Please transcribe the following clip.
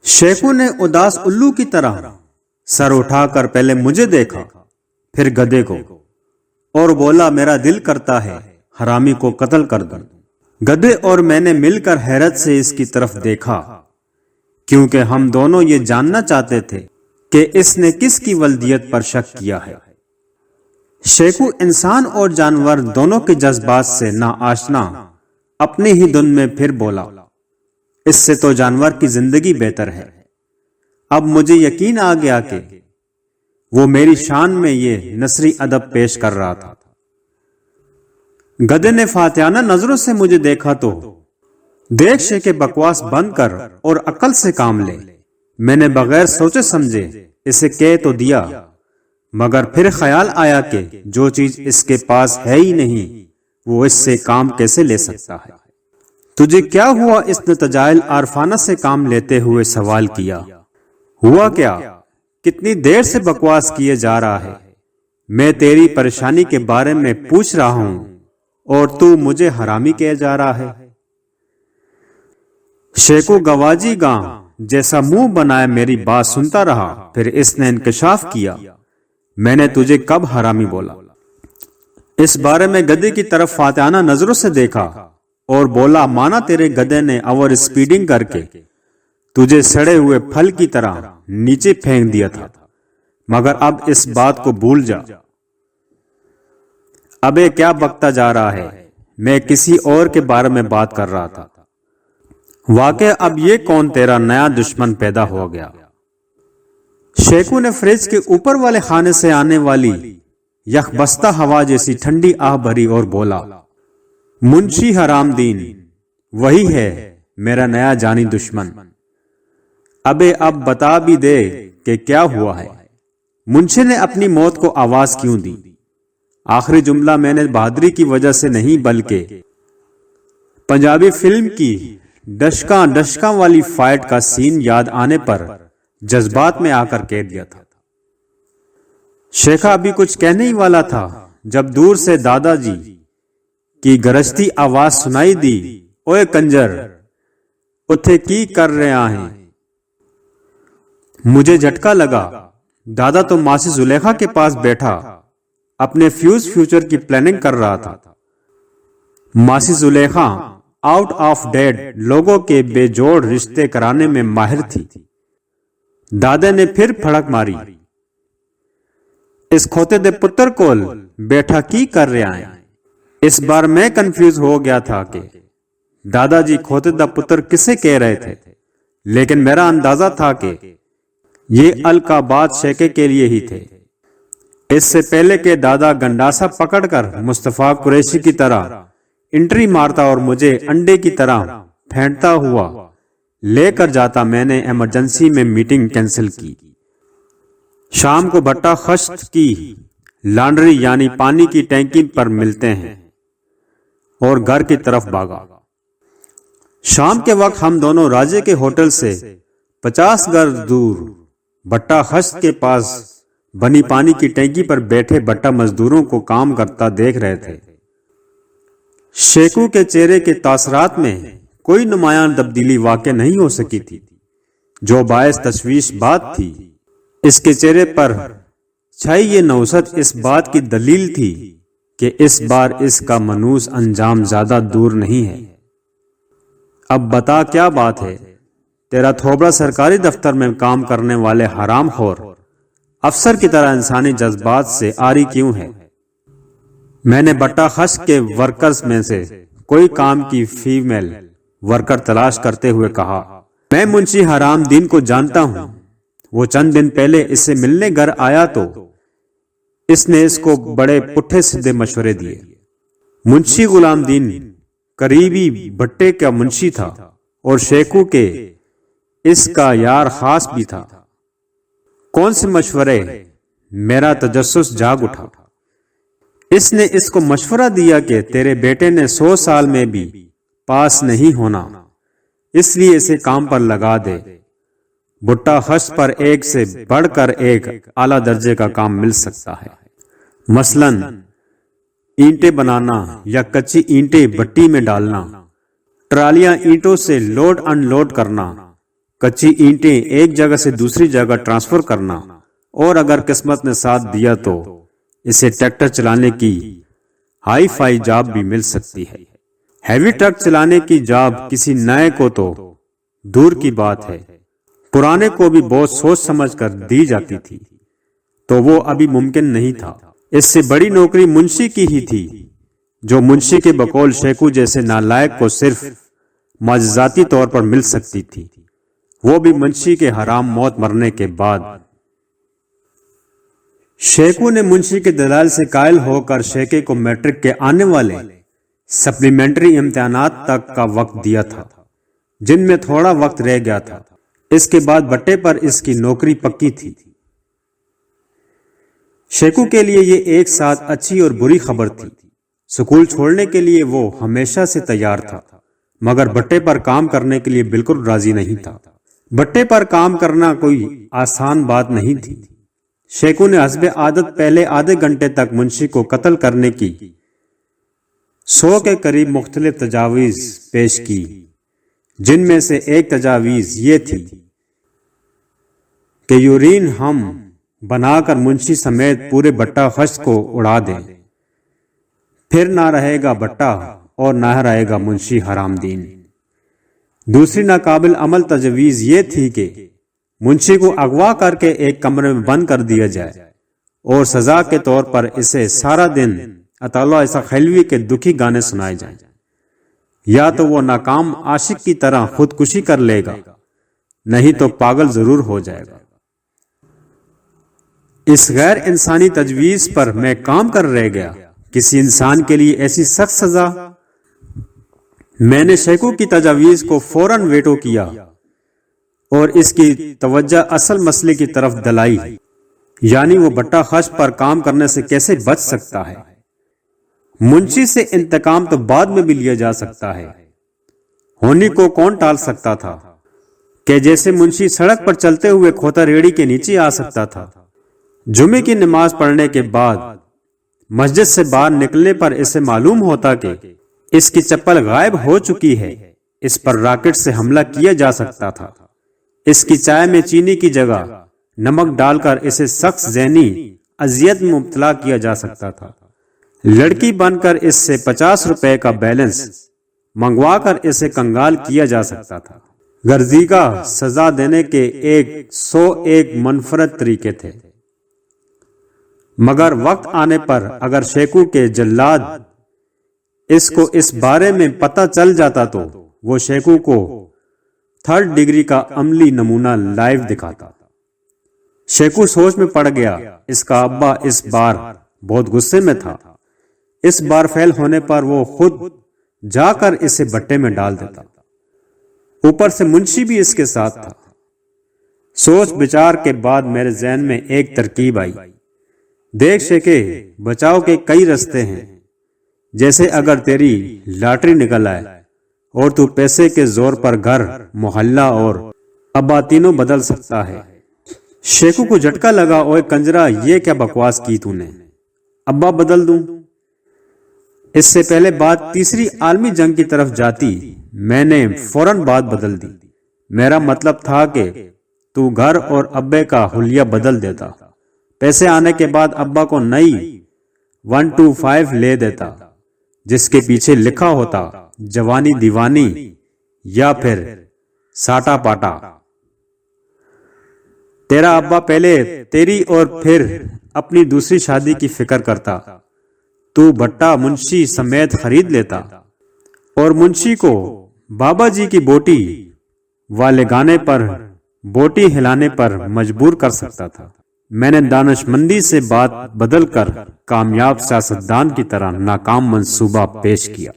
Shekau نے اداس الو کی طرح سر اٹھا کر پہلے مجھے دیکھا پھر گدھے کو اور بولا میرا دل کرتا ہے حرامی کو قتل کر دوں۔ گدھے اور میں نے مل کر حیرت سے اس کی طرف دیکھا کیونکہ ہم دونوں یہ جاننا چاہتے تھے کہ اس نے کس کی ولدیت پر شک کیا ہے۔ شیخو انسان اور جانور دونوں کے جذبات سے ناآشنا اپنے ہی دھن میں پھر بولا اس سے تو جانور کی زندگی بہتر ہے۔ اب مجھے یقین آ گیا کہ وہ میری شان میں یہ نثری ادب پیش کر رہا تھا۔ گدھے نے فاتحانہ نظروں سے مجھے دیکھا تو دیکھ شے بکواس بند کر اور عقل سے کام لے۔ میں نے بغیر سوچے سمجھے اسے کہہ تو دیا مگر پھر خیال آیا کہ جو چیز اس کے پاس ہے ہی نہیں وہ اس سے کام کیسے لے سکتا ہے۔ تجھے کیا ہوا؟ اس نے تجائل عارفانہ سے کام لیتے ہوئے سوال کیا۔ ہوا کیا؟ کتنی دیر سے بکواس کیے جا رہا ہے؟ میں تیری پریشانی کے بارے میں پوچھ رہا ہوں اور تو مجھے حرامی کہے جا رہا ہے۔ شیخو گواجی گاں جیسا منہ بنائے میری بات سنتا رہا، پھر اس نے انکشاف کیا میں نے تجھے کب حرامی بولا؟ اس بارے میں گدھے کی طرف فاتحانہ نظروں سے دیکھا اور بولا مانا تیرے گدھے نے اوور سپیڈنگ کر کے تجھے سڑے ہوئے پھل کی طرح نیچے پھینک دیا تھا، مگر اب اس بات کو بھول جا۔ ابے کیا بکتا جا رہا ہے؟ میں کسی اور کے بارے میں بات کر رہا تھا۔ واقع اب یہ کون تیرا نیا دشمن پیدا ہو گیا؟ شیخو نے فریج کے اوپر والے خانے سے آنے والی یخبستہ ہوا جیسی ٹھنڈی آہ بھری اور بولا منشی حرام دین وہی ہے میرا نیا جانی دشمن۔ ابے اب بتا بھی دے کہ کیا ہوا ہے۔ منشی نے اپنی موت کو آواز کیوں دی؟ آخری جملہ میں نے بہادری کی وجہ سے نہیں بلکہ پنجابی فلم کی ڈشکاں والی فائٹ کا سین یاد آنے پر جذبات میں آ کر کہہ دیا تھا۔ شیخا ابھی کچھ کہنے ہی والا تھا جب دور سے دادا جی کی گرجتی آواز سنائی دی، اوے کنجر اتھے کی کر رہا ہیں؟ مجھے جھٹکا لگا۔ دادا تو ماسی زلیخا کے پاس بیٹھا اپنے فیوچر کی پلاننگ کر رہا تھا۔ ماسی زلیخا آؤٹ آف ڈیٹ لوگوں کے بے جوڑ رشتے کرانے میں ماہر تھی۔ دادا نے پھر پھڑک ماری، اس کھوتے دے پتر کول بیٹھا کی کر رہا ہے؟ اس بار میں کنفیوز ہو گیا تھا کہ دادا جی کھوتے دا پتر کسے کہہ رہے تھے، لیکن میرا اندازہ تھا کہ یہ القابات شیخے کے لیے ہی تھے۔ اس سے پہلے کہ دادا گنڈاسا پکڑ کر مصطفیٰ قریشی کی طرح انٹری مارتا اور مجھے انڈے کی طرح پھینٹتا ہوا لے کر جاتا، میں نے ایمرجنسی میں میٹنگ کینسل کی۔ شام کو بھٹا خشت کی لانڈری یعنی پانی کی ٹینکی پر ملتے ہیں اور گھر کی طرف بھاگا۔ شام کے وقت ہم دونوں راجے کے ہوٹل سے 50 گز دور بھٹا خشت کے پاس بنی پانی کی ٹینکی پر بیٹھے بھٹا مزدوروں کو کام کرتا دیکھ رہے تھے۔ شیخو کے چہرے کے تاثرات میں کوئی نمایاں تبدیلی واقع نہیں ہو سکی تھی، جو باعث تشویش بات تھی۔ اس کے چہرے پر چھائی یہ نوست اس بات کی دلیل تھی کہ اس بار اس کا منحوس انجام زیادہ دور نہیں ہے۔ اب بتا کیا بات ہے؟ تیرا تھوبڑا سرکاری دفتر میں کام کرنے والے حرام خور افسر کی طرح انسانی جذبات سے عاری کیوں ہے؟ میں نے بٹا خشک کے ورکرز میں سے کوئی کام کی فیمیل ورکر تلاش کرتے ہوئے کہا، میں منشی حرام دین کو جانتا ہوں۔ وہ چند دن پہلے اس سے ملنے گھر آیا تو اس نے اس کو بڑے پٹھے سدھے مشورے دیے۔ منشی غلام دین قریبی بھٹے کا منشی تھا اور شیخو کے اس کا یار خاص بھی تھا۔ کون سے مشورے؟ میرا تجسس جاگ اٹھا۔ اس نے اس کو مشورہ دیا کہ تیرے بیٹے نے 100 سال میں بھی پاس نہیں ہونا، اس لیے اسے کام پر لگا دے۔ بھٹا خشت پر ایک سے بڑھ کر ایک اعلیٰ درجے کا کام مل سکتا ہے، مثلاً اینٹیں بنانا یا کچی اینٹیں بھٹی میں ڈالنا، ٹرالیاں اینٹوں سے لوڈ ان لوڈ کرنا، کچی اینٹیں ایک جگہ سے دوسری جگہ ٹرانسفر کرنا، اور اگر قسمت نے ساتھ دیا تو اسے ٹریکٹر چلانے کی ہائی فائی جاب بھی مل سکتی ہے۔ ہیوی ٹرک چلانے کی جاب کسی نئے کو تو دور کی بات ہے، پرانے کو بھی بہت سوچ سمجھ کر دی جاتی تھی، تو وہ ابھی ممکن نہیں تھا۔ اس سے بڑی نوکری منشی کی ہی تھی، جو منشی کے بقول شیخو جیسے نالائق کو صرف معجزاتی طور پر مل سکتی تھی، وہ بھی منشی کے حرام موت مرنے کے بعد۔ شیخو نے منشی کے دلائل سے قائل ہو کر شیخے کو میٹرک کے آنے والے سپلیمنٹری امتحانات تک کا وقت دیا تھا، جن میں تھوڑا وقت رہ گیا تھا۔ اس کے بعد بٹے پر اس کی نوکری پکی تھی۔ شیخو کے لیے یہ ایک ساتھ اچھی اور بری خبر تھی۔ سکول چھوڑنے کے لیے وہ ہمیشہ سے تیار تھا، مگر بٹے پر کام کرنے کے لیے بالکل راضی نہیں تھا۔ بٹے پر کام کرنا کوئی آسان بات نہیں تھی۔ شیخو نے حسب عادت پہلے آدھے گھنٹے تک منشی کو قتل کرنے کی 100 کے قریب مختلف تجاویز پیش کی، جن میں سے ایک تجاویز یہ تھی کہ یورین ہم بنا کر منشی سمیت پورے بٹا خشت کو اڑا دیں، پھر نہ رہے گا بٹا اور نہ رہے گا منشی حرام دین۔ دوسری ناقابل عمل تجویز یہ تھی کہ منشی کو اغوا کر کے ایک کمرے میں بند کر دیا جائے اور سزا کے طور پر اسے سارا دن اطالع ایسا خیلوی کے دکھی گانے سنائے جائیں، یا تو وہ ناکام عاشق کی طرح خودکشی کر لے گا، نہیں تو پاگل ضرور ہو جائے گا۔ اس غیر انسانی تجویز پر میں کام کر رہ گیا۔ کسی انسان کے لیے ایسی سخت سزا؟ میں نے شیخو کی تجاویز کو فوراً ویٹو کیا اور اس کی توجہ اصل مسئلے کی طرف دلائی، یعنی وہ بٹا خش پر کام کرنے سے کیسے بچ سکتا ہے۔ منشی سے انتقام تو بعد میں بھی لیا جا سکتا ہے، ہونی کو کون ٹال سکتا تھا کہ جیسے منشی سڑک پر چلتے ہوئے کھوتا ریڑھی کے نیچے آ سکتا تھا۔ جمعے کی نماز پڑھنے کے بعد مسجد سے باہر نکلنے پر اسے معلوم ہوتا کہ اس کی چپل غائب ہو چکی ہے، اس پر راکٹ سے حملہ کیا جا سکتا تھا۔ اس کی چائے میں چینی کی جگہ نمک ڈال کر اسے سخت ذہنی اذیت میں مبتلا کیا جا سکتا تھا۔ لڑکی بن کر اس سے 50 روپے کا بیلنس منگوا کر اسے کنگال کیا جا سکتا تھا۔ غرضیگا سزا دینے کے 101 منفرد طریقے تھے، مگر وقت آنے پر اگر شیخو کے جلاد اس کو اس بارے میں پتہ چل جاتا تو وہ شیخو کو 3rd ڈگری کا عملی نمونہ لائیو دکھاتا۔ شیخو سوچ میں پڑ گیا۔ اس کا ابا اس بار بہت غصے میں تھا۔ اس بار فیل ہونے پر وہ خود جا کر اسے بٹے میں ڈال دیتا، اوپر سے منشی بھی اس کے ساتھ تھا۔ سوچ بچار کے بعد میرے ذہن میں ایک ترکیب آئی۔ دیکھ شیخے، بچاؤ کے کئی رستے ہیں، جیسے اگر تیری لاٹری نکل آئے اور تو پیسے کے زور پر گھر، محلہ اور ابا تینوں بدل سکتا ہے۔ شیخو کو جھٹکا لگا، اوے کنجرا، یہ کیا بکواس کی تو نے؟ ابا بدل دوں؟ اس سے پہلے بات تیسری عالمی جنگ کی طرف جاتی، میں نے فوراً بات بدل دی۔ میرا مطلب تھا کہ تو گھر اور ابے کا حلیہ بدل دیتا، پیسے آنے کے بعد ابا کو نئی 125 لے دیتا، جس کے پیچھے لکھا ہوتا جوانی دیوانی یا پھر ساٹا پاٹا۔ تیرا ابا پہلے تیری اور پھر اپنی دوسری شادی کی فکر کرتا، تو بٹا منشی سمیت خرید لیتا اور منشی کو بابا جی کی بوٹی والے گانے پر بوٹی ہلانے پر مجبور کر سکتا تھا۔ میں نے دانش مندی سے بات بدل کر کامیاب سیاستدان کی طرح ناکام منصوبہ پیش کیا۔